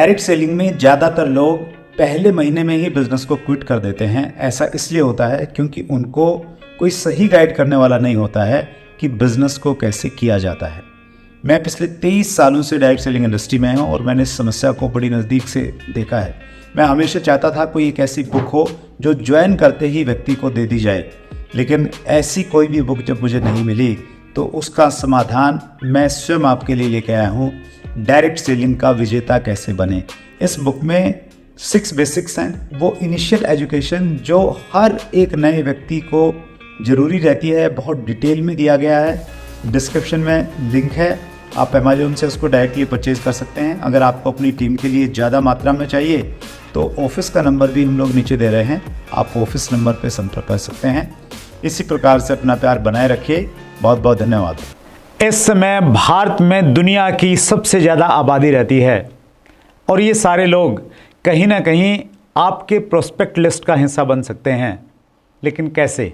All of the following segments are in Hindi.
डायरेक्ट सेलिंग में ज़्यादातर लोग पहले महीने में ही बिजनेस को क्विट कर देते हैं। ऐसा इसलिए होता है क्योंकि उनको कोई सही गाइड करने वाला नहीं होता है कि बिजनेस को कैसे किया जाता है। मैं पिछले 23 सालों से डायरेक्ट सेलिंग इंडस्ट्री में हूँ और मैंने इस समस्या को बड़ी नज़दीक से देखा है। मैं हमेशा चाहता था कोई एक ऐसी बुक हो जो ज्वाइन करते ही व्यक्ति को दे दी जाए, लेकिन ऐसी कोई भी बुक जब मुझे नहीं मिली तो उसका समाधान मैं स्वयं आपके लिए लेके आया हूँ, डायरेक्ट सेलिंग का विजेता कैसे बने। इस बुक में 6 बेसिक्स हैं, वो इनिशियल एजुकेशन जो हर एक नए व्यक्ति को ज़रूरी रहती है, बहुत डिटेल में दिया गया है। डिस्क्रिप्शन में लिंक है, आप अमेज़न से उसको डायरेक्टली परचेज़ कर सकते हैं। अगर आपको अपनी टीम के लिए ज़्यादा मात्रा में चाहिए तो ऑफिस का नंबर भी हम लोग नीचे दे रहे हैं, आप ऑफिस नंबर पर संपर्क कर सकते हैं। इसी प्रकार से अपना प्यार बनाए रखिए। बहुत बहुत धन्यवाद। इस समय भारत में दुनिया की सबसे ज़्यादा आबादी रहती है और ये सारे लोग कहीं ना कहीं आपके प्रोस्पेक्ट लिस्ट का हिस्सा बन सकते हैं, लेकिन कैसे,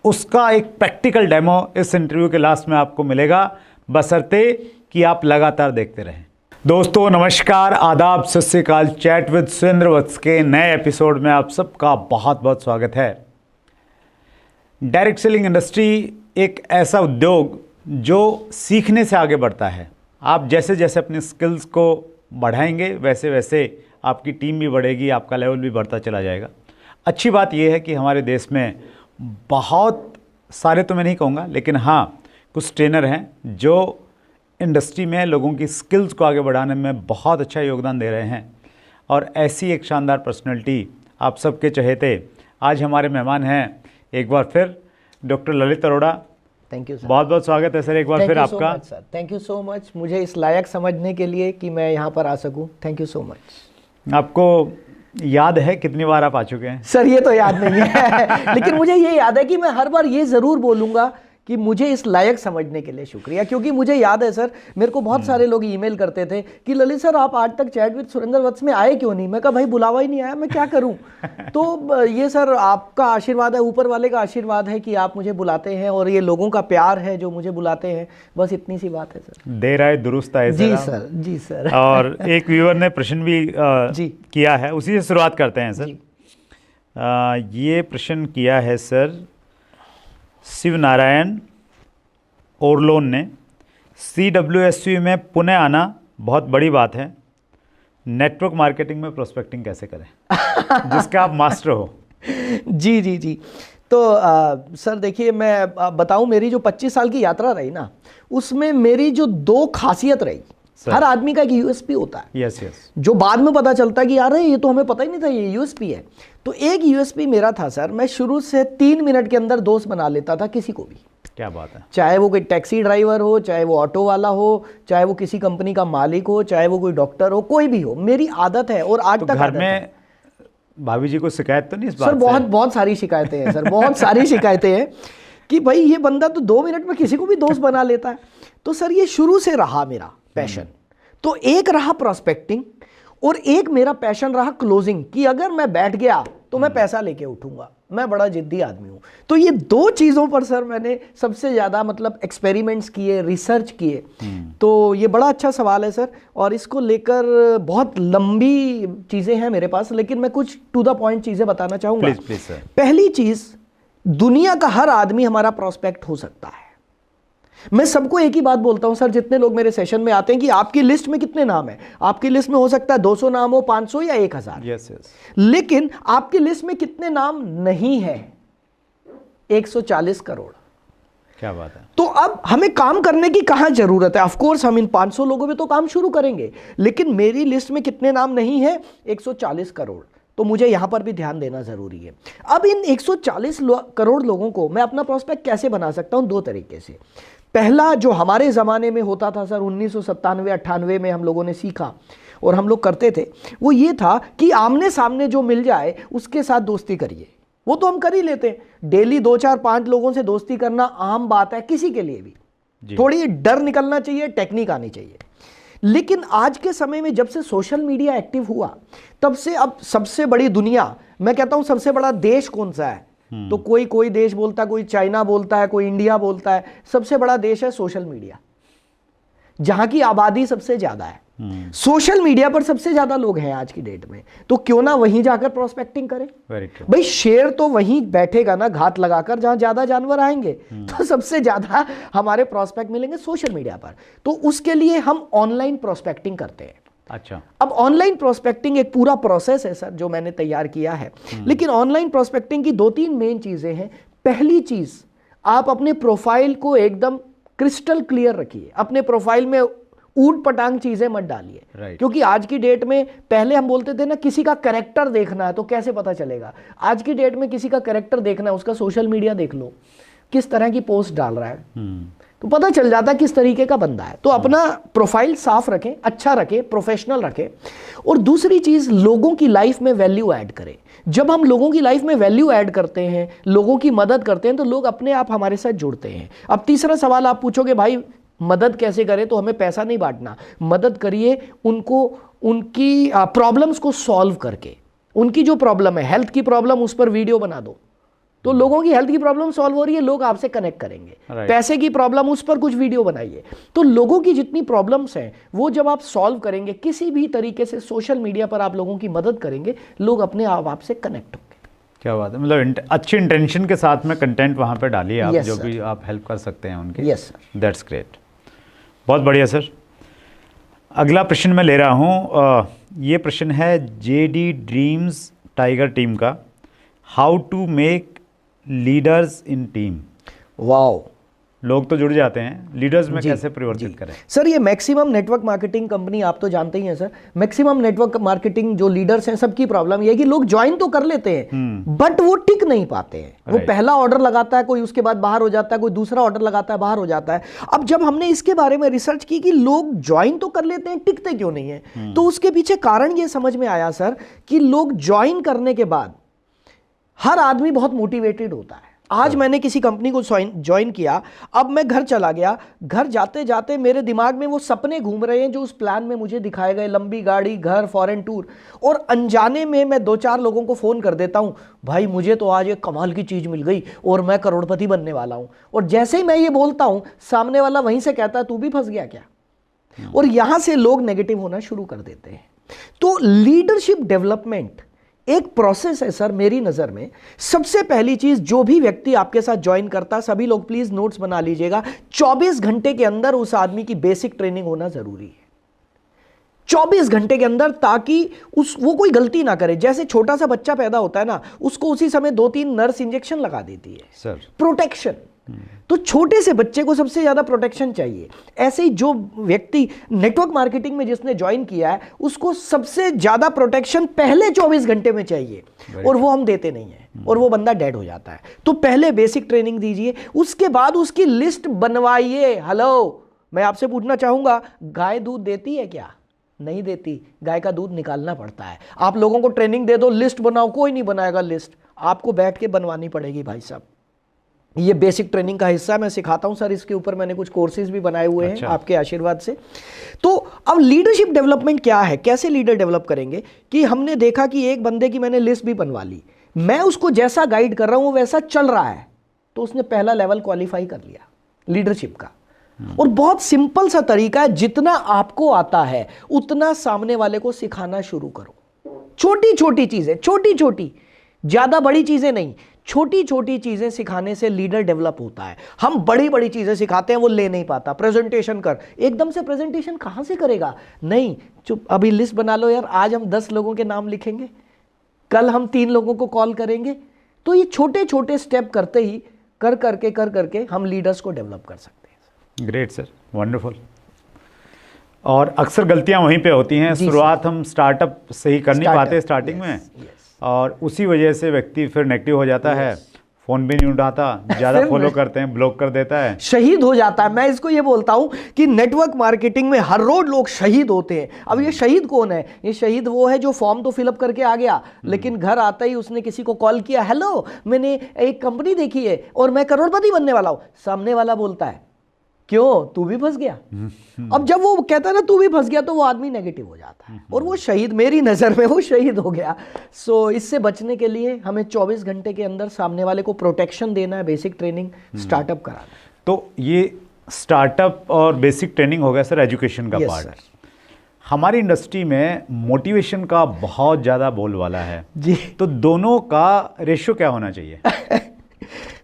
उसका एक प्रैक्टिकल डेमो इस इंटरव्यू के लास्ट में आपको मिलेगा, बशर्ते कि आप लगातार देखते रहें। दोस्तों नमस्कार, आदाब, सत श्री अकाल। चैट विद सुरेंद्र वत्स के नए एपिसोड में आप सबका बहुत बहुत स्वागत है। डायरेक्ट सेलिंग इंडस्ट्री एक ऐसा उद्योग जो सीखने से आगे बढ़ता है। आप जैसे जैसे अपनी स्किल्स को बढ़ाएंगे वैसे वैसे आपकी टीम भी बढ़ेगी, आपका लेवल भी बढ़ता चला जाएगा। अच्छी बात यह है कि हमारे देश में बहुत सारे, तो मैं नहीं कहूँगा, लेकिन हाँ कुछ ट्रेनर हैं जो इंडस्ट्री में लोगों की स्किल्स को आगे बढ़ाने में बहुत अच्छा योगदान दे रहे हैं। और ऐसी एक शानदार पर्सनैलिटी आप सबके चहेते आज हमारे मेहमान हैं एक बार फिर doctor Lalit Arora. Thank you sir, बहुत बहुत स्वागत है सर एक बार फिर आपका। थैंक यू सो मच मुझे इस लायक समझने के लिए कि मैं यहाँ पर आ सकूँ। Thank you so much. आपको याद है कितनी बार आप आ चुके हैं? सर ये तो याद नहीं है लेकिन मुझे ये याद है कि मैं हर बार ये ज़रूर बोलूँगा कि मुझे इस लायक समझने के लिए शुक्रिया, क्योंकि मुझे याद है सर, मेरे को बहुत सारे लोग ईमेल करते थे कि ललित सर आप आज तक चैट विद सुरेंद्र वत्स में आए क्यों नहीं। मैं कहा भाई बुलावा ही नहीं आया, मैं क्या करूं। तो ये सर आपका आशीर्वाद है, ऊपर वाले का आशीर्वाद है कि आप मुझे बुलाते हैं और ये लोगों का प्यार है जो मुझे बुलाते हैं। बस इतनी सी बात है सर। देर आए दुरुस्त आए। जी सर, जी सर। और एक व्यूअर ने प्रश्न भी जी किया है, उसी से शुरुआत करते हैं सर। ये प्रश्न किया है सर शिव नारायण ओरलोन ने। CWSU में पुणे आना बहुत बड़ी बात है, नेटवर्क मार्केटिंग में प्रोस्पेक्टिंग कैसे करें जिसका आप मास्टर हो। जी जी जी। तो सर देखिए, मैं बताऊं, मेरी जो 25 साल की यात्रा रही ना, उसमें मेरी जो 2 खासियत रही। हर आदमी का एक यूएसपी होता है। Yes yes. जो बाद में पता चलता है कि यार ये तो हमें पता ही नहीं था ये यूएसपी है। तो एक यूएसपी मेरा था सर, मैं शुरू से 3 मिनट के अंदर दोस्त बना लेता था किसी को भी। क्या बात है। चाहे वो कोई टैक्सी ड्राइवर हो, चाहे वो ऑटो वाला हो, चाहे वो किसी कंपनी का मालिक हो, चाहे वो कोई डॉक्टर हो, कोई भी हो, मेरी आदत है और आज तो तक घर में भाभी जी को शिकायत तो नहीं इस बात सर? बहुत सारी शिकायतें हैं सर, बहुत सारी शिकायतें हैं कि भाई ये बंदा तो 2 मिनट में किसी को भी दोस्त बना लेता है। तो सर ये शुरू से रहा मेरा पैशन। तो एक रहा प्रोस्पेक्टिंग और एक मेरा पैशन रहा क्लोजिंग, कि अगर मैं बैठ गया तो मैं पैसा लेके उठूंगा। मैं बड़ा जिद्दी आदमी हूं। तो ये 2 चीज़ों पर सर मैंने सबसे ज़्यादा मतलब एक्सपेरिमेंट्स किए, रिसर्च किए। तो ये बड़ा अच्छा सवाल है सर, और इसको लेकर बहुत लंबी चीज़ें हैं मेरे पास, लेकिन मैं कुछ टू द पॉइंट चीज़ें बताना चाहूँगा। Please sir. पहली चीज़, दुनिया का हर आदमी हमारा प्रोस्पेक्ट हो सकता है। मैं सबको एक ही बात बोलता हूं सर, जितने लोग मेरे सेशन में आते हैं, कि आपकी लिस्ट में कितने नाम हैं। आपकी लिस्ट में हो सकता है 200 नाम हो, 500 या 1000। Yes yes. लेकिन आपकी लिस्ट में कितने नाम नहीं है? 140 करोड़। क्या बात है। तो अब हमें काम करने की कहां जरूरत है? ऑफ कोर्स हम इन 500 लोगों में तो काम शुरू करेंगे, लेकिन मेरी लिस्ट में कितने नाम नहीं है? 140 करोड़। तो मुझे यहां पर भी ध्यान देना जरूरी है। अब इन 140 करोड़ लोगों को मैं अपना प्रोस्पेक्ट कैसे बना सकता हूं? 2 तरीके से। पहला, जो हमारे ज़माने में होता था सर, 1997-98 में हम लोगों ने सीखा और हम लोग करते थे, वो ये था कि आमने सामने जो मिल जाए उसके साथ दोस्ती करिए। वो तो हम कर ही लेते हैं, डेली 2 4 5 लोगों से दोस्ती करना आम बात है किसी के लिए भी। थोड़ी डर निकलना चाहिए, टेक्निक आनी चाहिए। लेकिन आज के समय में जब से सोशल मीडिया एक्टिव हुआ, तब से अब सबसे बड़ी दुनिया, मैं कहता हूं सबसे बड़ा देश कौन सा है? तो कोई देश बोलता है, कोई चाइना बोलता है, कोई इंडिया बोलता है। सबसे बड़ा देश है सोशल मीडिया, जहां की आबादी सबसे ज्यादा है। सोशल मीडिया पर सबसे ज्यादा लोग हैं आज की डेट में, तो क्यों ना वहीं जाकर प्रोस्पेक्टिंग करें। भाई शेर तो वहीं बैठेगा ना घात लगाकर जहां ज्यादा जानवर आएंगे, तो सबसे ज्यादा हमारे प्रोस्पेक्ट मिलेंगे सोशल मीडिया पर। तो उसके लिए हम ऑनलाइन प्रोस्पेक्टिंग करते हैं। अच्छा, अब ऑनलाइन प्रोस्पेक्टिंग एक पूरा प्रोसेस है सर जो मैंने तैयार किया है, लेकिन ऑनलाइन प्रोस्पेक्टिंग की 2-3 मेन चीजें हैं। पहली चीज, आप अपने प्रोफाइल को एकदम क्रिस्टल क्लियर रखिए। अपने प्रोफाइल में ऊट पटांग चीजें मत डालिए, क्योंकि आज की डेट में, पहले हम बोलते थे ना किसी का कैरेक्टर देखना है तो कैसे पता चलेगा, आज की डेट में किसी का कैरेक्टर देखना है उसका सोशल मीडिया देख लो, किस तरह की पोस्ट डाल रहा है तो पता चल जाता है किस तरीके का बंदा है। तो अपना प्रोफाइल साफ रखें, अच्छा रखें, प्रोफेशनल रखें। और दूसरी चीज, लोगों की लाइफ में वैल्यू ऐड करें। जब हम लोगों की लाइफ में वैल्यू ऐड करते हैं, लोगों की मदद करते हैं, तो लोग अपने आप हमारे साथ जुड़ते हैं। अब तीसरा सवाल आप पूछोगे, भाई मदद कैसे करें? तो हमें पैसा नहीं बांटना, मदद करिए उनको, उनकी प्रॉब्लम्स को सॉल्व करके। उनकी जो प्रॉब्लम है, हेल्थ की प्रॉब्लम, उस पर वीडियो बना दो, तो लोगों की हेल्थ की प्रॉब्लम सॉल्व हो रही है, लोग आपसे कनेक्ट करेंगे। पैसे की प्रॉब्लम, उस पर कुछ वीडियो बनाइए। तो लोगों की जितनी प्रॉब्लम्स हैं वो जब आप सॉल्व करेंगे, किसी भी तरीके से सोशल मीडिया पर आप लोगों की मदद करेंगे, लोग अपने आप आपसे कनेक्ट होंगे। क्या बात है, मतलब अच्छी इंटेंशन के साथ में कंटेंट वहाँ पे डालिए आप, जो भी आप हेल्प कर सकते हैं उनके। यस सर, दैट्स ग्रेट, बहुत बढ़िया सर। अगला प्रश्न मैं ले रहा हूँ, ये प्रश्न है जेडी ड्रीम्स टाइगर टीम का। How to make leaders in team. Wow, लोग तो जुड़ जाते हैं, लीडर्स में कैसे परिवर्तित करें? सर ये मैक्सिमम नेटवर्क मार्केटिंग कंपनी आप तो जानते ही हैं सर, मैक्सिमम नेटवर्क मार्केटिंग जो लीडर्स हैं सबकी प्रॉब्लम ये है कि लोग ज्वाइन तो कर लेते हैं बट वो टिक नहीं पाते हैं। वो पहला ऑर्डर लगाता है कोई, उसके बाद बाहर हो जाता है, कोई दूसरा ऑर्डर लगाता है, बाहर हो जाता है। अब जब हमने इसके बारे में रिसर्च की कि लोग ज्वाइन तो कर लेते हैं, टिकते क्यों नहीं है, तो उसके पीछे कारण ये समझ में आया सर कि लोग ज्वाइन करने के बाद हर आदमी बहुत मोटिवेटेड होता है। आज मैंने किसी कंपनी को ज्वाइन किया, अब मैं घर चला गया, घर जाते जाते मेरे दिमाग में वो सपने घूम रहे हैं जो उस प्लान में मुझे दिखाए गए, लंबी गाड़ी, घर, फॉरेन टूर, और अनजाने में मैं 2-4 लोगों को फोन कर देता हूं, भाई मुझे तो आज एक कमाल की चीज मिल गई और मैं करोड़पति बनने वाला हूं। और जैसे ही मैं ये बोलता हूं, सामने वाला वहीं से कहता है तू भी फंस गया क्या, और यहां से लोग नेगेटिव होना शुरू कर देते हैं। तो लीडरशिप डेवलपमेंट एक प्रोसेस है सर मेरी नजर में। सबसे पहली चीज, जो भी व्यक्ति आपके साथ ज्वाइन करता, सभी लोग प्लीज नोट्स बना लीजिएगा, 24 घंटे के अंदर उस आदमी की बेसिक ट्रेनिंग होना जरूरी है। 24 घंटे के अंदर, ताकि वो कोई गलती ना करे। जैसे छोटा सा बच्चा पैदा होता है ना, उसको उसी समय 2-3 नर्स इंजेक्शन लगा देती है सर, प्रोटेक्शन। तो छोटे से बच्चे को सबसे ज्यादा प्रोटेक्शन चाहिए। ऐसे ही जो व्यक्ति नेटवर्क मार्केटिंग में जिसने ज्वाइन किया है, उसको सबसे ज्यादा प्रोटेक्शन पहले 24 घंटे में चाहिए, और वो हम देते नहीं है, और वो बंदा डेड हो जाता है। तो पहले बेसिक ट्रेनिंग दीजिए, उसके बाद उसकी लिस्ट बनवाइए। हेलो, मैं आपसे पूछना चाहूंगा, गाय दूध देती है क्या? नहीं देती, गाय का दूध निकालना पड़ता है। आप लोगों को ट्रेनिंग दे दो, लिस्ट बनाओ, कोई नहीं बनाएगा लिस्ट, आपको बैठ के बनवानी पड़ेगी भाई साहब। ये बेसिक ट्रेनिंग का हिस्सा मैं सिखाता हूं सर, इसके ऊपर मैंने कुछ कोर्सेज भी बनाए हुए हैं आपके आशीर्वाद से। तो अब लीडरशिप डेवलपमेंट क्या है, कैसे लीडर डेवलप करेंगे, कि हमने देखा कि एक बंदे की मैंने लिस्ट भी बनवा ली, मैं उसको जैसा गाइड कर रहा हूं वो वैसा चल रहा है, तो उसने पहला लेवल क्वालिफाई कर लिया लीडरशिप का। और बहुत सिंपल सा तरीका है, जितना आपको आता है उतना सामने वाले को सिखाना शुरू करो। छोटी छोटी चीजें, छोटी छोटी, ज्यादा बड़ी चीजें नहीं, छोटी छोटी चीजें सिखाने से लीडर डेवलप होता है। हम बड़ी बड़ी चीजें सिखाते हैं, वो ले नहीं पाता। प्रेजेंटेशन कर, एकदम से प्रेजेंटेशन कहां से करेगा? नहीं, चुप, अभी लिस्ट बना लो यार, आज हम 10 लोगों के नाम लिखेंगे, कल हम 3 लोगों को कॉल करेंगे। तो ये छोटे छोटे स्टेप करते ही कर करके हम लीडर्स को डेवलप कर सकते हैं। Great sir, wonderful. और अक्सर गलतियां वहीं पे होती हैं, शुरुआत हम स्टार्टअप से ही कर नहीं पाते स्टार्टिंग में, और उसी वजह से व्यक्ति फिर नेगेटिव हो जाता है, फोन भी नहीं उठाता, ज्यादा फॉलो करते हैं, ब्लॉक कर देता है, शहीद हो जाता है। मैं इसको ये बोलता हूं कि नेटवर्क मार्केटिंग में हर रोज लोग शहीद होते हैं। अब ये शहीद कौन है? ये शहीद वो है जो फॉर्म तो फिलअप करके आ गया, लेकिन घर आता ही उसने किसी को कॉल किया, हेलो मैंने एक कंपनी देखी है और मैं करोड़पति बनने वाला हूं। सामने वाला बोलता है, क्यों, तू भी फंस गया? अब जब वो कहता है ना तू भी फंस गया, तो वो आदमी नेगेटिव हो जाता है, और वो शहीद, मेरी नजर में वो शहीद हो गया। सो इससे बचने के लिए हमें 24 घंटे के अंदर सामने वाले को प्रोटेक्शन देना है, बेसिक ट्रेनिंग, स्टार्टअप कराना। तो ये स्टार्टअप और बेसिक ट्रेनिंग हो गया सर एजुकेशन का पार्ट। हमारी इंडस्ट्री में मोटिवेशन का बहुत ज़्यादा बोलबाला है जी। तो दोनों का रेशियो क्या होना चाहिए?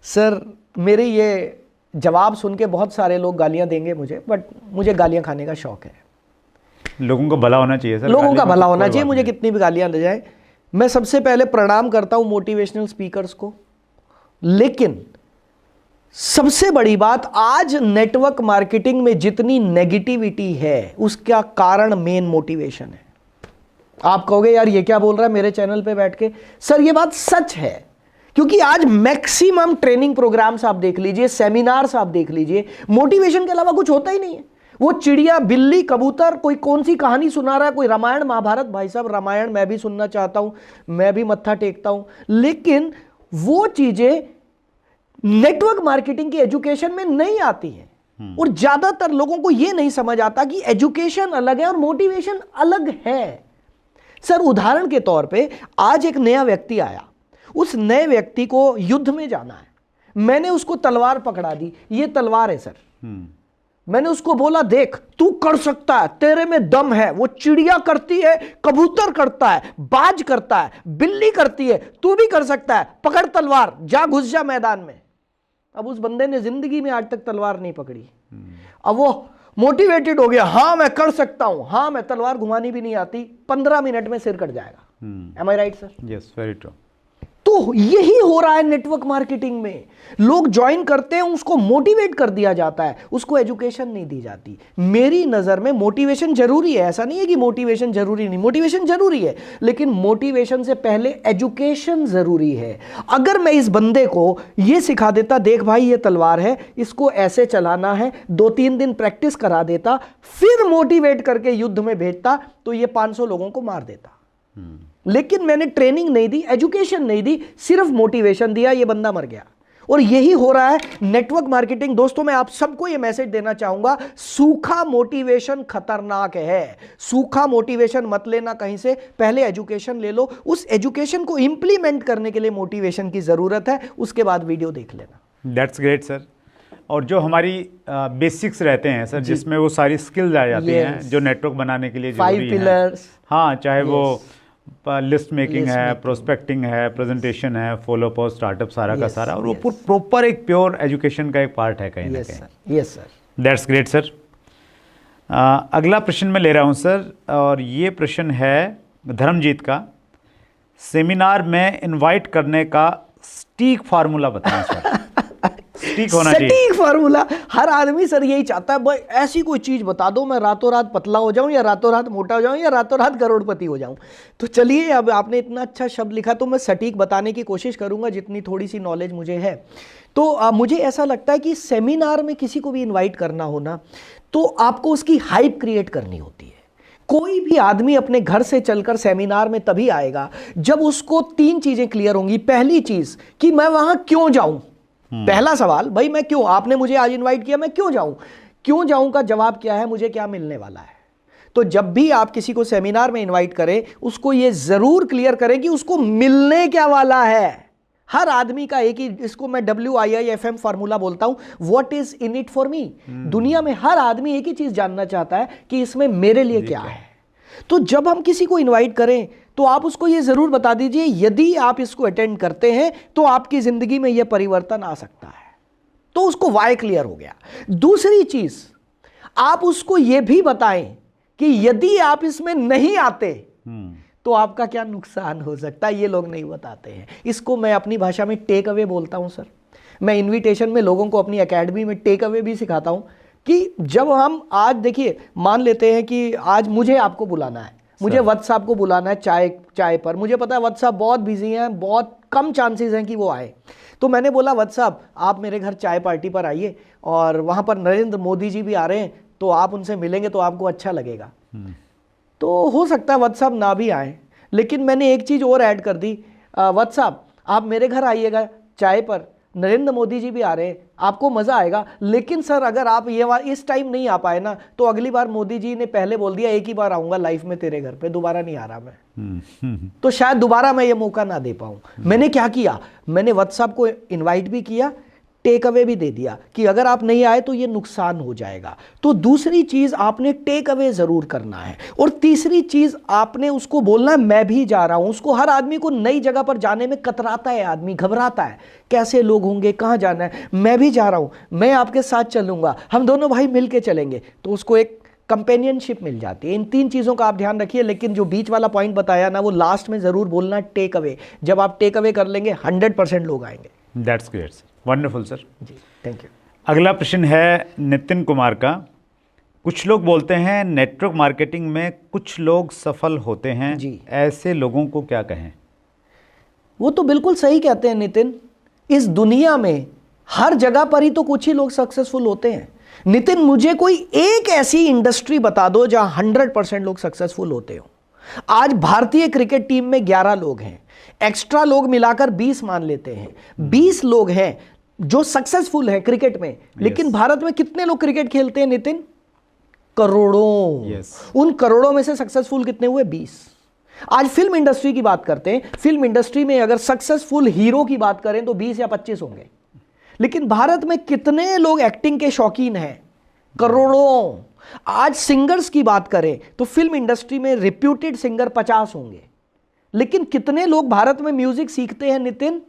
सर मेरे ये जवाब सुन के बहुत सारे लोग गालियां देंगे मुझे, बट मुझे गालियां खाने का शौक है। लोगों का भला होना चाहिए सर, लोगों का भला होना चाहिए, कोई मुझे बात कितनी भी गालियां ले जाए। मैं सबसे पहले प्रणाम करता हूं मोटिवेशनल स्पीकर्स को, लेकिन सबसे बड़ी बात, आज नेटवर्क मार्केटिंग में जितनी नेगेटिविटी है उसका कारण मेन मोटिवेशन है। आप कहोगे यार ये क्या बोल रहा है मेरे चैनल पे बैठ के। सर ये बात सच है, क्योंकि आज मैक्सिमम ट्रेनिंग प्रोग्राम्स आप देख लीजिए, सेमिनार्स आप देख लीजिए, मोटिवेशन के अलावा कुछ होता ही नहीं है। वो चिड़िया, बिल्ली, कबूतर, कोई कौन सी कहानी सुना रहा है, कोई रामायण महाभारत। भाई साहब रामायण मैं भी सुनना चाहता हूं, मैं भी मत्था टेकता हूं, लेकिन वो चीजें नेटवर्क मार्केटिंग की एजुकेशन में नहीं आती है। और ज्यादातर लोगों को यह नहीं समझ आता कि एजुकेशन अलग है और मोटिवेशन अलग है। सर उदाहरण के तौर पे आज एक नया व्यक्ति आया, उस नए व्यक्ति को युद्ध में जाना है, मैंने उसको तलवार पकड़ा दी, ये तलवार है सर। मैंने उसको बोला देख तू कर सकता है, तेरे में दम है। वो चिड़िया करती है, कबूतर करता है, बाज करता है, बिल्ली करती है, तू भी कर सकता है, पकड़ तलवार, जा घुस जा मैदान में। अब उस बंदे ने जिंदगी में आज तक तलवार नहीं पकड़ी। अब वो मोटिवेटेड हो गया, हाँ मैं कर सकता हूं, हाँ मैं तलवार घुमानी भी नहीं आती, 15 मिनट में सिर कट जाएगा। Am I right sir? Yes, very true. तो यही हो रहा है नेटवर्क मार्केटिंग में। लोग ज्वाइन करते हैं, उसको मोटिवेट कर दिया जाता है, उसको एजुकेशन नहीं दी जाती। मेरी नजर में मोटिवेशन जरूरी है, ऐसा नहीं है कि मोटिवेशन जरूरी नहीं, मोटिवेशन जरूरी है, लेकिन मोटिवेशन से पहले एजुकेशन जरूरी है। अगर मैं इस बंदे को यह सिखा देता, देख भाई ये तलवार है, इसको ऐसे चलाना है, 2-3 दिन प्रैक्टिस करा देता, फिर मोटिवेट करके युद्ध में भेजता, तो ये 500 लोगों को मार देता। लेकिन मैंने ट्रेनिंग नहीं दी, एजुकेशन नहीं दी, सिर्फ मोटिवेशन दिया, ये बंदा मर गया। और यही हो रहा है नेटवर्क मार्केटिंग। दोस्तों मैं आप सबको ये मैसेज देना चाहूंगा, सूखा मोटिवेशन खतरनाक है। सूखा मोटिवेशन मत लेना कहीं से, पहले एजुकेशन ले लो, उस एजुकेशन को इंप्लीमेंट करने के लिए मोटिवेशन की जरूरत है, उसके बाद वीडियो देख लेना। That's great sir. और जो हमारी बेसिक्स रहते हैं सर, जिसमें वो सारी स्किल्स आ जाती हैं जो नेटवर्क बनाने के लिए जरूरी 5 पिलर्स। हाँ, चाहे वो लिस्ट मेकिंग है, प्रोस्पेक्टिंग है, प्रेजेंटेशन है, फॉलो अप, स्टार्टअप, सारा का सारा, और वो प्रॉपर एक प्योर एजुकेशन का एक पार्ट है कहीं ना कहीं। Yes sir. That's great sir. अगला प्रश्न मैं ले रहा हूँ सर, और ये प्रश्न है धर्मजीत का। सेमिनार में इनवाइट करने का सटीक फार्मूला बताएं सर। सटीक होना चाहिए। सटीक फार्मूला, हर आदमी सर यही चाहता है, भाई ऐसी कोई चीज बता दो मैं रातों रात पतला हो जाऊं, या रातों रात मोटा हो जाऊं, या रातों रात करोड़पति हो जाऊं। तो चलिए, अब आपने इतना अच्छा शब्द लिखा तो मैं सटीक बताने की कोशिश करूंगा जितनी थोड़ी सी नॉलेज मुझे है। तो मुझे ऐसा लगता है कि सेमिनार में किसी को भी इन्वाइट करना हो ना, तो आपको उसकी हाइप क्रिएट करनी होती है। कोई भी आदमी अपने घर से चलकर सेमिनार में तभी आएगा जब उसको 3 चीजें क्लियर होंगी। पहली चीज कि मैं वहां क्यों जाऊं। पहला सवाल, भाई मैं क्यों, आपने मुझे आज इनवाइट किया, मैं क्यों जाऊं। क्यों जाऊं का जवाब क्या है, मुझे क्या मिलने वाला है। तो जब भी आप किसी को सेमिनार में इनवाइट करें, उसको यह जरूर क्लियर करें कि उसको मिलने क्या वाला है। हर आदमी का एक ही, इसको मैं WIIFM फार्मूला बोलता हूं, what is in it for me. दुनिया में हर आदमी एक ही चीज जानना चाहता है कि इसमें मेरे लिए क्या है। तो जब हम किसी को इनवाइट करें तो आप उसको ये जरूर बता दीजिए, यदि आप इसको अटेंड करते हैं तो आपकी जिंदगी में यह परिवर्तन आ सकता है। तो उसको वाई क्लियर हो गया। दूसरी चीज, आप उसको यह भी बताएं कि यदि आप इसमें नहीं आते तो आपका क्या नुकसान हो सकता है। ये लोग नहीं बताते हैं। इसको मैं अपनी भाषा में टेक अवे बोलता हूं सर। मैं इन्विटेशन में लोगों को अपनी एकेडमी में टेक अवे भी सिखाता हूं कि जब हम आज, देखिए मान लेते हैं कि आज मुझे आपको बुलाना है, मुझे वत्स साहब को बुलाना है चाय पर। मुझे पता है वत्स साहब बहुत बिजी हैं, बहुत कम चांसेस हैं कि वो आए। तो मैंने बोला वत्स साहब आप मेरे घर चाय पार्टी पर आइए, और वहाँ पर नरेंद्र मोदी जी भी आ रहे हैं, तो आप उनसे मिलेंगे तो आपको अच्छा लगेगा। तो हो सकता है वत्स साहब ना भी आए, लेकिन मैंने एक चीज़ और ऐड कर दी, वत्स साहब आप मेरे घर आइएगा चाय पर, नरेंद्र मोदी जी भी आ रहे हैं, आपको मज़ा आएगा। लेकिन सर अगर आप ये इस टाइम नहीं आ पाए ना, तो अगली बार मोदी जी ने पहले बोल दिया एक ही बार आऊँगा लाइफ में तेरे घर पे, दोबारा नहीं आ रहा मैं। तो शायद दोबारा मैं ये मौका ना दे पाऊँ। मैंने क्या किया, मैंने वत्स साहब को इन्वाइट भी किया, टेक अवे भी दे दिया कि अगर आप नहीं आए तो ये नुकसान हो जाएगा। तो दूसरी चीज आपने टेक अवे जरूर करना है, और तीसरी चीज आपने उसको बोलना है मैं भी जा रहा हूं। उसको, हर आदमी को नई जगह पर जाने में कतराता है, आदमी घबराता है, कैसे लोग होंगे, कहां जाना है, मैं भी जा रहा हूं, मैं आपके साथ चलूंगा, हम दोनों भाई मिलके चलेंगे, तो उसको एक कंपेनियनशिप मिल जाती है। इन 3 चीज़ों का आप ध्यान रखिए, लेकिन जो बीच वाला पॉइंट बताया ना, वो लास्ट में ज़रूर बोलना टेक अवे। जब आप टेक अवे कर लेंगे 100% लोग आएंगे। That's great sir, wonderful sir ji, thank you. अगला प्रश्न है नितिन कुमार का। कुछ लोग बोलते हैं नेटवर्क मार्केटिंग में कुछ लोग सफल होते हैं जी। ऐसे लोगों को क्या कहें? वो तो बिल्कुल सही कहते हैं नितिन। इस दुनिया में हर जगह पर ही तो कुछ ही लोग सक्सेसफुल होते हैं। नितिन, मुझे कोई एक ऐसी इंडस्ट्री बता दो जहां 100% लोग सक्सेसफुल होते हो। आज भारतीय क्रिकेट टीम में 11 लोग हैं, एक्स्ट्रा लोग मिलाकर 20 मान लेते हैं, 20 लोग हैं जो सक्सेसफुल हैं क्रिकेट में। लेकिन भारत में कितने लोग क्रिकेट खेलते हैं नितिन? करोड़ों। उन करोड़ों में से सक्सेसफुल कितने हुए? 20। आज फिल्म इंडस्ट्री की बात करते हैं, फिल्म इंडस्ट्री में अगर सक्सेसफुल हीरो की बात करें तो 20 या 25 होंगे। लेकिन भारत में कितने लोग एक्टिंग के शौकीन हैं? करोड़ों। आज सिंगर्स की बात करें तो फिल्म इंडस्ट्री में रिप्यूटेड सिंगर 50 होंगे। लेकिन कितने लोग भारत में म्यूजिक सीखते हैं नितिन?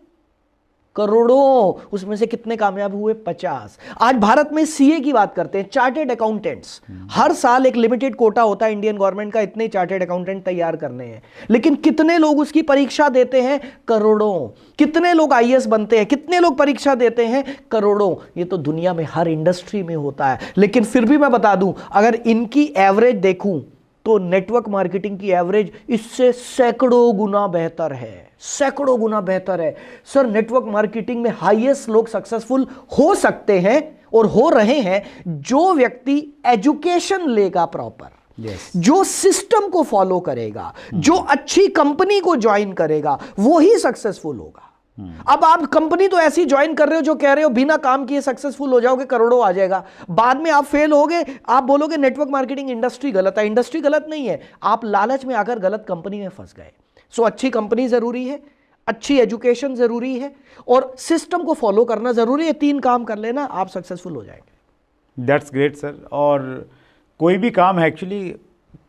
करोड़ों। उसमें से कितने कामयाब हुए? 50। आज भारत में सीए की बात करते हैं, चार्टेड अकाउंटेंट्स, हर साल एक लिमिटेड कोटा होता है इंडियन गवर्नमेंट का, इतने चार्टेड अकाउंटेंट तैयार करने हैं। लेकिन कितने लोग उसकी परीक्षा देते हैं? करोड़ों। कितने लोग आईएएस बनते हैं? कितने लोग परीक्षा देते हैं? करोड़ों। ये तो दुनिया में हर इंडस्ट्री में होता है। लेकिन फिर भी मैं बता दूं, अगर इनकी एवरेज देखूं तो नेटवर्क मार्केटिंग की एवरेज इससे सैकड़ों गुना बेहतर है, सैकड़ों गुना बेहतर है। सर, नेटवर्क मार्केटिंग में हाईएस्ट लोग सक्सेसफुल हो सकते हैं और हो रहे हैं जो व्यक्ति एजुकेशन लेगा प्रॉपर, जो सिस्टम को फॉलो करेगा, जो अच्छी कंपनी को ज्वाइन करेगा, वो ही सक्सेसफुल होगा। अब आप कंपनी तो ऐसी ज्वाइन कर रहे हो जो कह रहे हो बिना काम किए सक्सेसफुल हो जाओगे, करोड़ों आ जाएगा, बाद में आप फेल होगे, आप बोलोगे नेटवर्क मार्केटिंग इंडस्ट्री गलत है। इंडस्ट्री गलत नहीं है, आप लालच में आकर गलत कंपनी में फंस गए। सो अच्छी कंपनी जरूरी है, अच्छी एजुकेशन जरूरी है, और सिस्टम को फॉलो करना जरूरी है। 3 काम कर लेना, आप सक्सेसफुल हो जाएंगे। That's great sir. और कोई भी काम है, एक्चुअली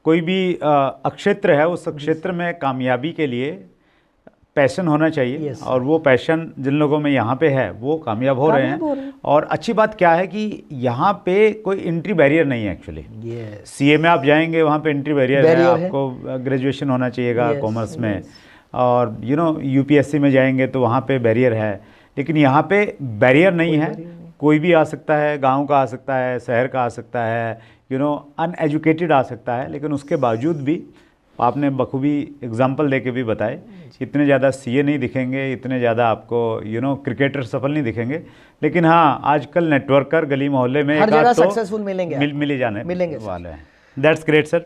कोई भी क्षेत्र है, उस क्षेत्र में कामयाबी के लिए पैशन होना चाहिए। और वो पैशन जिन लोगों में यहाँ पे है वो कामयाब हो रहे हैं। और अच्छी बात क्या है कि यहाँ पे कोई एंट्री बैरियर नहीं है एक्चुअली। सीए में आप जाएंगे, वहाँ पे एंट्री बैरियर है, आपको ग्रेजुएशन होना चाहिएगा कॉमर्स में। और यूपीएससी में जाएंगे तो वहाँ पे बैरियर है, लेकिन यहाँ पे बैरियर नहीं है। कोई भी आ सकता है, गाँव का आ सकता है, शहर का आ सकता है, अनएजुकेटेड आ सकता है। लेकिन उसके बावजूद भी आपने बखूबी एग्जाम्पल देके भी बताए, इतने ज़्यादा सीए नहीं दिखेंगे, इतने ज़्यादा आपको क्रिकेटर सफल नहीं दिखेंगे। लेकिन हाँ, आजकल नेटवर्कर गली मोहल्ले में हर जगह सक्सेसफुल मिलेंगे, मिल ही जाने मिलेंगे वाले हैं। That's great sir.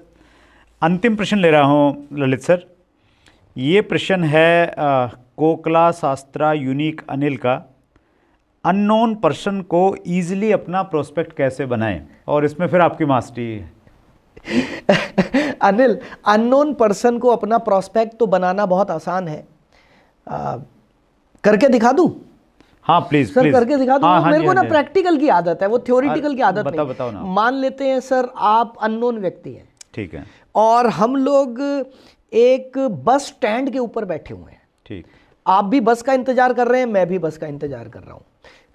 अंतिम प्रश्न ले रहा हूँ ललित सर। ये प्रश्न है कोकला शास्त्रा यूनिक अनिल का। अननोन पर्सन को ईजिली अपना प्रोस्पेक्ट कैसे बनाएं? और इसमें फिर आपकी मास्टरी है। अनिल, अननोन पर्सन को अपना प्रोस्पेक्ट तो बनाना बहुत आसान है। करके दिखा दूं? हाँ प्लीज सर, प्लीज करके दिखा दूं। हाँ, मेरे को ना प्रैक्टिकल की आदत है, वो थ्योरेटिकल की आदत नहीं। बताओ ना। मान लेते हैं सर, आप अननोन व्यक्ति हैं, ठीक है, और हम लोग एक बस स्टैंड के ऊपर बैठे हुए हैं। ठीक। आप भी बस का इंतजार कर रहे हैं, मैं भी बस का इंतजार कर रहा हूं।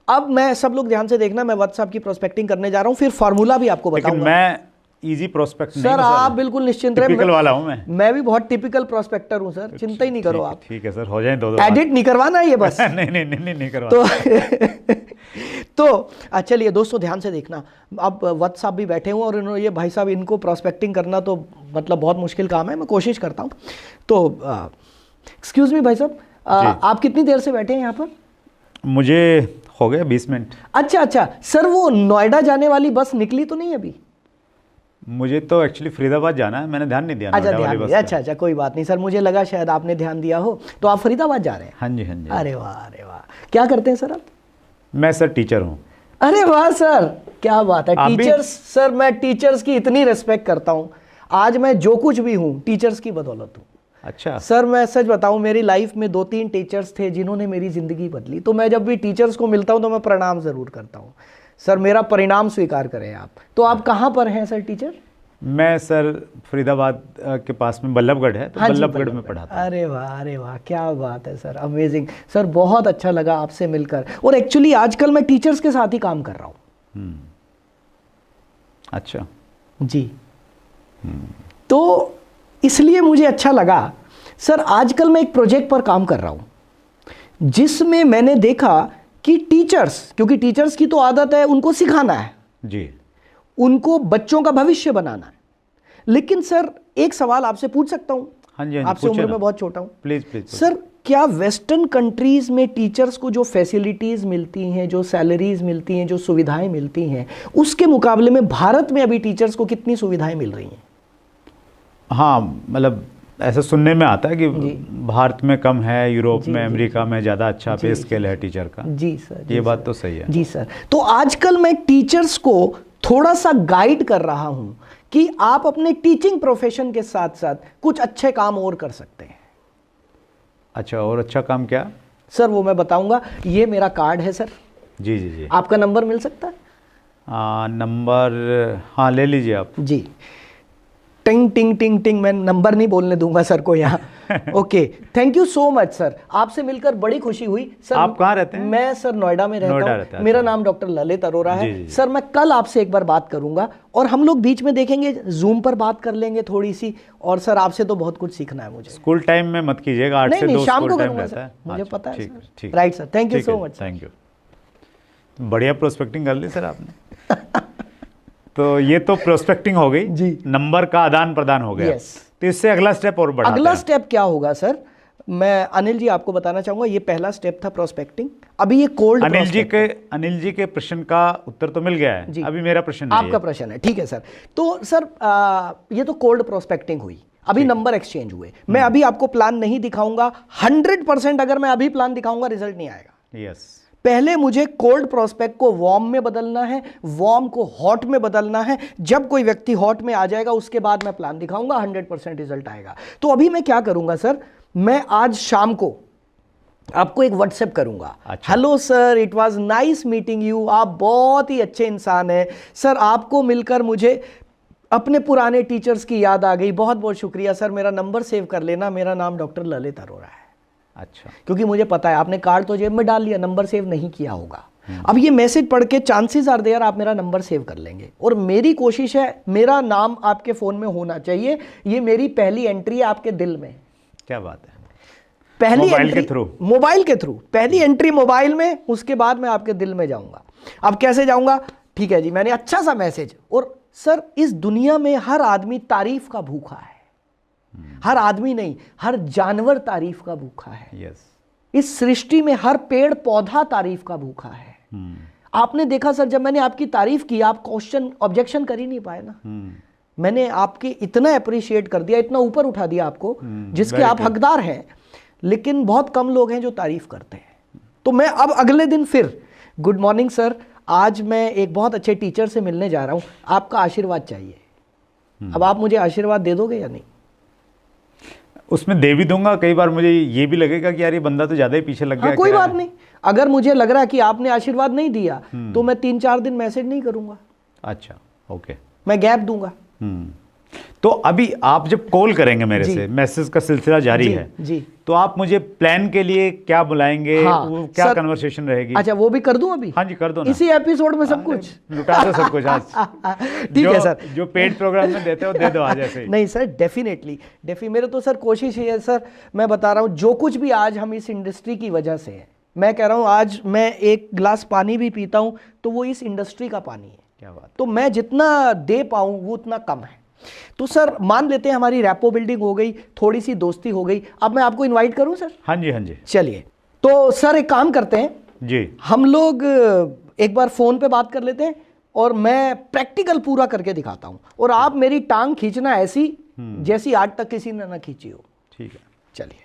अब मैं, सब लोग ध्यान से देखना, मैं व्हाट्सएप की प्रोस्पेक्टिंग करने जा रहा हूं, फिर फार्मूला भी आपको बताऊंगा। लेकिन मैं इजी प्रोस्पेक्ट सर, आप बिल्कुल निश्चिंत रहे, टिपिकल वाला हूं मैं भी बहुत टिपिकल प्रोस्पेक्टर हूं सर, चिंता ही नहीं करो आप। ठीक है सर, हो जाए 2 एडिट नहीं करवाना ये बस। नहीं करवाना। तो चलिए दोस्तों, ध्यान से देखना। अब व्हाट्सएप भी बैठे हुए और इन्होंने, ये भाई साहब, इनको प्रोस्पेक्टिंग करना तो मतलब बहुत मुश्किल काम है, मैं कोशिश करता हूँ। तो एक्सक्यूज मी भाई साहब, आप कितनी देर से बैठे हैं यहाँ पर? मुझे हो गया 20 मिनट। अच्छा सर, वो नोएडा जाने वाली बस निकली तो नहीं अभी? मुझे तो एक्चुअली फरीदाबाद जाना है, मैंने ध्यान नहीं दिया। अच्छा, ध्यान दिया। अच्छा, कोई बात नहीं सर, मुझे लगा शायद आपने ध्यान दिया हो। तो आप फरीदाबाद जा रहे हैं? हाँ जी। अरे वाह, क्या करते हैं सर आप? मैं सर टीचर हूँ। अरे वाह सर, क्या बात है। टीचर्स सर, मैं टीचर्स की इतनी रिस्पेक्ट करता हूँ। आज मैं जो कुछ भी हूँ टीचर्स की बदौलत हूँ। अच्छा सर मैं सच बताऊं, मेरी लाइफ में 2-3 टीचर्स थे जिन्होंने मेरी ज़िंदगी बदली। तो मैं जब भी टीचर्स को मिलता हूं तो मैं प्रणाम ज़रूर करता हूं। सर मेरा परिणाम स्वीकार करें आप। तो आप कहाँ पर हैं सर टीचर? मैं सर फरीदाबाद के पास में बल्लभगढ़ है, तो हाँ जी, बल्लभगढ़ में पढ़ाता हूँ। अरे वाह क्या बात है सर, अमेजिंग सर, बहुत अच्छा लगा आपसे मिलकर। और एक्चुअली आजकल मैं टीचर्स के साथ ही काम कर रहा हूँ। अच्छा जी। तो इसलिए मुझे अच्छा लगा सर। आजकल मैं एक प्रोजेक्ट पर काम कर रहा हूँ जिसमें मैंने देखा कि टीचर्स, क्योंकि टीचर्स की तो आदत है उनको सिखाना है जी, उनको बच्चों का भविष्य बनाना है। लेकिन सर एक सवाल आपसे पूछ सकता हूँ? हाँ जी, आपसे उम्र में बहुत छोटा हूँ। प्लीज प्लीज सर क्या वेस्टर्न कंट्रीज में टीचर्स को जो फैसिलिटीज मिलती हैं, जो सैलरीज मिलती हैं, जो सुविधाएं मिलती हैं, उसके मुकाबले में भारत में अभी टीचर्स को कितनी सुविधाएं मिल रही हैं? हाँ, मतलब ऐसा सुनने में आता है कि भारत में कम है, यूरोप में, अमेरिका में ज़्यादा अच्छा पे स्केल है टीचर का। जी सर, ये बात तो सही है। जी सर। तो आजकल मैं टीचर्स को थोड़ा सा गाइड कर रहा हूं कि आप अपने टीचिंग प्रोफेशन के साथ साथ कुछ अच्छे काम और कर सकते हैं। अच्छा, और अच्छा काम क्या? सर वो मैं बताऊंगा। ये मेरा कार्ड है सर। जी जी जी। आपका नंबर मिल सकता है? नंबर हाँ ले लीजिए आप। जी। टिंग टिंग टिंग टिंग, मैं नंबर नहीं बोलने दूंगा सर को यहाँ। Okay, thank you so much sir, आपसे मिलकर बड़ी खुशी हुई सर। आप कहाँ रहते हैं? मैं सर नोएडा में रहता हूँ। मेरा नाम डॉक्टर ललित अरोरा है। जी, जी। सर मैं कल आपसे एक बार बात करूंगा और हम लोग बीच में देखेंगे, जूम पर बात कर लेंगे थोड़ी सी। और सर आपसे तो बहुत कुछ सीखना है मुझे। स्कूल टाइम में मत कीजिएगा, 8 से 2 शाम को टाइम करूंगा रहता है। मुझे पता है ठीक सर। ठीक, right sir, thank you so much. Thank you. बढ़िया प्रोस्पेक्टिंग कर ली सर आपने। तो ये तो प्रोस्पेक्टिंग हो गई जी, नंबर का आदान प्रदान हो गया। तो इससे अगला स्टेप और बढ़ाते हैं। अगला स्टेप क्या होगा सर? मैं अनिल जी आपको बताना चाहूंगा, ये पहला स्टेप था प्रोस्पेक्टिंग। अभी ये कोल्ड अनिल जी के प्रश्न का उत्तर तो मिल गया है जी। अभी मेरा प्रश्न है, आपका प्रश्न है। ठीक है सर। तो सर ये तो कोल्ड प्रोस्पेक्टिंग हुई, अभी नंबर एक्सचेंज हुए। मैं अभी आपको प्लान नहीं दिखाऊंगा। 100% अगर मैं अभी प्लान दिखाऊंगा रिजल्ट नहीं आएगा। यस। पहले मुझे कोल्ड प्रोस्पेक्ट को वार्म में बदलना है, वार्म को हॉट में बदलना है। जब कोई व्यक्ति हॉट में आ जाएगा उसके बाद मैं प्लान दिखाऊंगा, 100% रिजल्ट आएगा। तो अभी मैं क्या करूंगा सर, मैं आज शाम को आपको एक व्हाट्सएप करूंगा। Hello sir, it was nice meeting you. आप बहुत ही अच्छे इंसान हैं सर, आपको मिलकर मुझे अपने पुराने टीचर्स की याद आ गई। बहुत बहुत शुक्रिया सर, मेरा नंबर सेव कर लेना, मेरा नाम डॉक्टर ललित अरोरा है। अच्छा, क्योंकि मुझे पता है आपने कार्ड तो जेब में डाल लिया, नंबर सेव नहीं किया होगा। अब ये मैसेज पढ़ के चांसेस आर देयर आप मेरा नंबर सेव कर लेंगे। और मेरी कोशिश है मेरा नाम आपके फोन में होना चाहिए। ये मेरी पहली एंट्री है आपके दिल में। क्या बात है। पहली मोबाइल एंट्री के थ्रू, मोबाइल के थ्रू पहली एंट्री मोबाइल में, उसके बाद मैं आपके दिल में जाऊंगा। अब कैसे जाऊंगा? ठीक है जी, मैंने अच्छा सा मैसेज। और सर इस दुनिया में हर आदमी तारीफ का भूखा है। हर आदमी नहीं, हर जानवर तारीफ का भूखा है। यस। इस सृष्टि में हर पेड़ पौधा तारीफ का भूखा है। आपने देखा सर, जब मैंने आपकी तारीफ की आप क्वेश्चन ऑब्जेक्शन कर ही नहीं पाए ना। मैंने आपके इतना अप्रिशिएट कर दिया, इतना ऊपर उठा दिया आपको, जिसके आप हकदार हैं। लेकिन बहुत कम लोग हैं जो तारीफ करते हैं। तो मैं अब अगले दिन फिर, गुड मॉर्निंग सर, आज मैं एक बहुत अच्छे टीचर से मिलने जा रहा हूं, आपका आशीर्वाद चाहिए। अब आप मुझे आशीर्वाद दे दोगे या नहीं? उसमें दे भी दूंगा। कई बार मुझे ये भी लगेगा कि यार ये बंदा तो ज्यादा ही पीछे लग गया। कोई बात नहीं, अगर मुझे लग रहा है कि आपने आशीर्वाद नहीं दिया तो मैं 3-4 दिन मैसेज नहीं करूंगा। अच्छा, ओके, मैं गैप दूंगा। तो अभी आप जब कॉल करेंगे मेरे से, मैसेज का सिलसिला जारी है जी, तो आप मुझे प्लान के लिए क्या बुलाएंगे? वो क्या कन्वर्सेशन रहेगी? अच्छा, वो भी कर दूं अभी? हाँ जी, कर दो ना। इसी एपिसोड में सब कुछ लुटा दो, सब कुछ आज। ठीक है सर, जो पेड प्रोग्राम में देते हो दे दो आज ऐसे ही। नहीं सर, डेफिनेटली मेरे तो सर कोशिश है सर, मैं बता रहा हूँ जो कुछ भी आज हम इस इंडस्ट्री की वजह से है, मैं कह रहा हूँ आज मैं एक गिलास पानी भी पीता हूँ तो वो इस इंडस्ट्री का पानी है। क्या बात। तो मैं जितना दे पाऊँ वो उतना कम है। तो सर मान लेते हैं हमारी रैपो बिल्डिंग हो गई, थोड़ी सी दोस्ती हो गई, अब मैं आपको इनवाइट करूं सर? हाँ जी, हाँ जी। चलिए, तो सर एक काम करते हैं जी, हम लोग एक बार फोन पे बात कर लेते हैं और मैं प्रैक्टिकल पूरा करके दिखाता हूं और आप मेरी टांग खींचना ऐसी जैसी आज तक किसी ने ना खींची हो। ठीक है। चलिए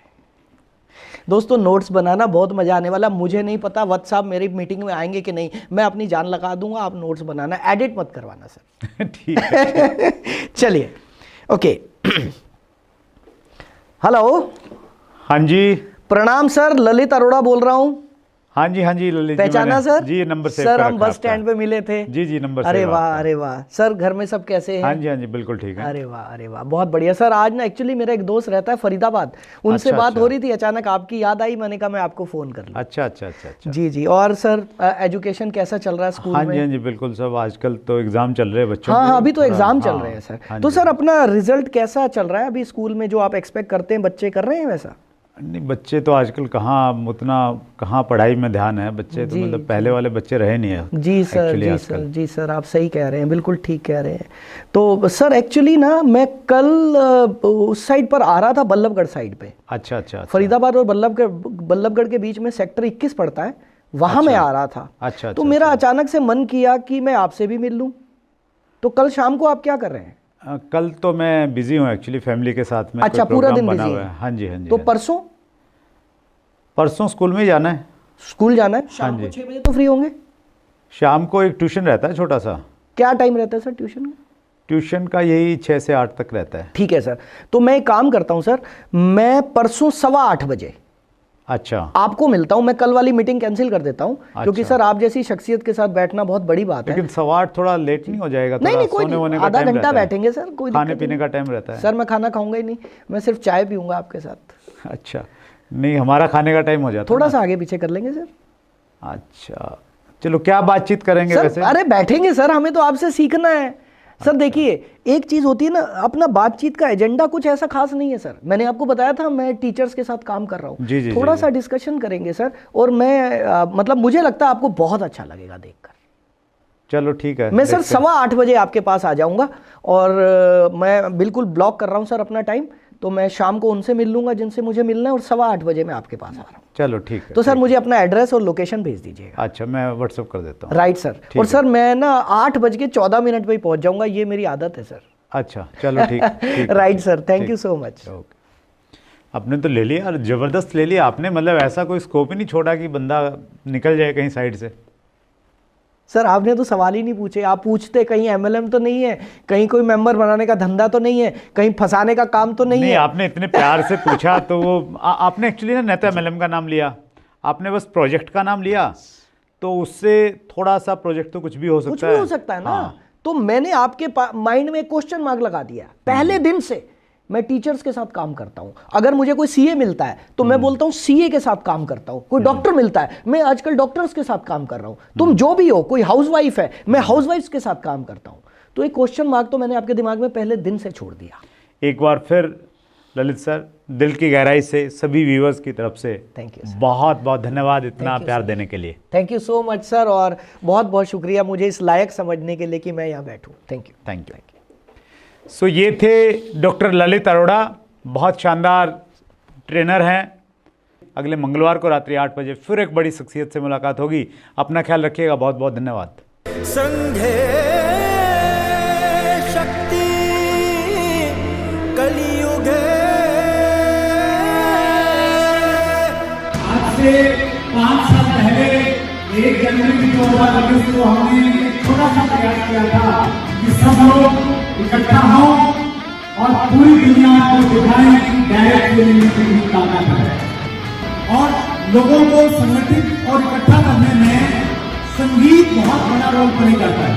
दोस्तों, नोट्स बनाना बहुत मजा आने वाला। मुझे नहीं पता वत्स साहब मेरी मीटिंग में आएंगे कि नहीं, मैं अपनी जान लगा दूंगा, आप नोट्स बनाना, एडिट मत करवाना सर। ठीक है। चलिए, ओके। हेलो। हाँ जी। प्रणाम सर, ललित अरोड़ा बोल रहा हूँ। हाँ जी ललित जी, पहचाना सर? जी नंबर सेव सर कर हम रखा बस स्टैंड पे मिले थे। जी नंबर अरे सेव वाह, आपका। अरे वाह सर, घर में सब कैसे हैं? हाँ जी बिल्कुल ठीक है। अरे वाह, अरे वाह, बहुत बढ़िया सर। आज ना एक्चुअली मेरा एक दोस्त रहता है फरीदाबाद, उनसे बात हो रही थी, अचानक आपकी याद आई, मैंने कहा मैं आपको फोन कर लूं। अच्छा। जी। और सर एजुकेशन कैसा चल रहा है स्कूल में? हाँ जी बिल्कुल सब, आजकल तो एग्जाम चल रहे हैं बच्चों हाँ, अभी तो थोड़ा, एग्जाम चल रहे हैं सर। तो सर अपना रिजल्ट कैसा चल रहा है अभी स्कूल में? जो आप एक्सपेक्ट करते हैं बच्चे कर रहे हैं वैसा? नहीं, बच्चे तो आजकल कहाँ पढ़ाई में ध्यान है, बच्चे तो मतलब पहले वाले बच्चे रहे नहीं है। जी सर आप सही कह रहे हैं, बिल्कुल ठीक कह रहे हैं। तो सर एक्चुअली ना मैं कल उस साइड पर आ रहा था, बल्लभगढ़ साइड पे। अच्छा। फरीदाबाद और बल्लभगढ़ के बीच में सेक्टर 21 पड़ता है, वहां मैं आ रहा था। अच्छा। तो मेरा अचानक से मन किया कि मैं आपसे भी मिल लूं। तो कल शाम को आप क्या कर रहे हैं? कल तो मैं बिजी हूँ एक्चुअली, फैमिली के साथ में। अच्छा, पूरा दिन बिजी है? हाँ जी। तो परसों स्कूल में ही जाना है। स्कूल जाना है? शाम को 6 बजे तो फ्री होंगे? शाम को एक ट्यूशन रहता है छोटा सा। क्या टाइम रहता है सर ट्यूशन का? ट्यूशन का यही 6 से 8 तक रहता है। ठीक है सर, तो मैं एक काम करता हूँ सर, मैं परसों 8:15 बजे अच्छा आपको मिलता हूं। मैं कल वाली मीटिंग कैंसिल कर देता हूं। क्योंकि सर आप जैसी शख्सियत के साथ बैठना बहुत बड़ी बात है। लेकिन 8:15 थोड़ा लेट नहीं हो जाएगा? नहीं, कोई नहीं, आधा घंटा बैठेंगे सर, कोई खाने पीने का टाइम रहता है। सर मैं खाना खाऊंगा ही नहीं, मैं सिर्फ चाय पीऊंगा आपके साथ। अच्छा, नहीं हमारा खाने का टाइम हो जाता है, थोड़ा सा आगे पीछे कर लेंगे सर। अच्छा चलो, क्या बातचीत करेंगे वैसे? अरे बैठेंगे सर, हमें तो आपसे सीखना है सर। देखिए एक चीज होती है ना, अपना बातचीत का एजेंडा कुछ ऐसा खास नहीं है सर। मैंने आपको बताया था मैं टीचर्स के साथ काम कर रहा हूँ, थोड़ा सा डिस्कशन करेंगे सर। और मैं मतलब मुझे लगता है आपको बहुत अच्छा लगेगा देखकर। चलो ठीक है, मैं सर 8:15 बजे आपके पास आ जाऊंगा। और मैं बिल्कुल ब्लॉक कर रहा हूँ सर अपना टाइम, तो मैं शाम को उनसे मिल लूंगा जिनसे मुझे मिलना है, और 8:15 बजे मैं आपके पास आ रहा हूँ। चलो ठीक है। तो सर मुझे अपना एड्रेस और लोकेशन भेज दीजिएगा। अच्छा, मैं व्हाट्सएप कर देता हूँ। Right sir. और सर मैं ना 8:14 पे ही पहुंच जाऊंगा, ये मेरी आदत है सर। अच्छा चलो ठीक। Right sir, thank you so much. आपने तो ले लिया, जबरदस्त ले लिया आपने, मतलब ऐसा कोई स्कोप ही नहीं छोड़ा कि बंदा निकल जाए कहीं साइड से। सर आपने तो सवाल ही नहीं पूछे। आप पूछते कहीं MLM तो नहीं है, कहीं कोई मेंबर बनाने का धंधा तो नहीं है, कहीं फंसाने का काम तो नहीं है। आपने इतने प्यार से पूछा तो वो आपने एक्चुअली ना तो MLM का नाम लिया, आपने बस प्रोजेक्ट का नाम लिया, तो उससे थोड़ा सा प्रोजेक्ट तो कुछ भी हो सकता है। कुछ भी हो सकता है ना। तो मैंने आपके माइंड में क्वेश्चन मार्क लगा दिया पहले दिन से। मैं टीचर्स के साथ काम करता हूं, अगर मुझे कोई CA मिलता है तो मैं बोलता हूं CA के साथ काम करता हूं। कोई डॉक्टर मिलता है, मैं आजकल डॉक्टर्स के साथ काम कर रहा हूं। तुम जो भी हो, कोई हाउसवाइफ है, मैं हाउसवाइफ्स के साथ काम करता हूं। तो एक क्वेश्चन मार्क तो मैंने आपके दिमाग में पहले दिन से छोड़ दिया। एक बार फिर ललित सर, दिल की गहराई से सभी व्यूअर्स की तरफ से थैंक यू, बहुत बहुत धन्यवाद इतना प्यार देने के लिए। Thank you so much sir, और बहुत बहुत शुक्रिया मुझे इस लायक समझने के लिए कि मैं यहाँ बैठूँ। Thank you. सो ये थे डॉक्टर ललित अरोड़ा, बहुत शानदार ट्रेनर हैं। अगले मंगलवार को रात्रि 8 बजे फिर एक बड़ी शख्सियत से मुलाकात होगी। अपना ख्याल रखिएगा, बहुत बहुत धन्यवाद। संघे शक्ति कलियुगे। आज से 5 साल पहले 1 जनवरी 2019 को हमने एक छोटा सा प्रयास किया था कि सब लोग इकट्ठा हों और पूरी दुनिया को दिखाएं कि डायरेक्ट एलिमिनेशन की ताकत है। और लोगों को संगठित और इकट्ठा करने में संगीत बहुत बड़ा रोल प्ले करता है।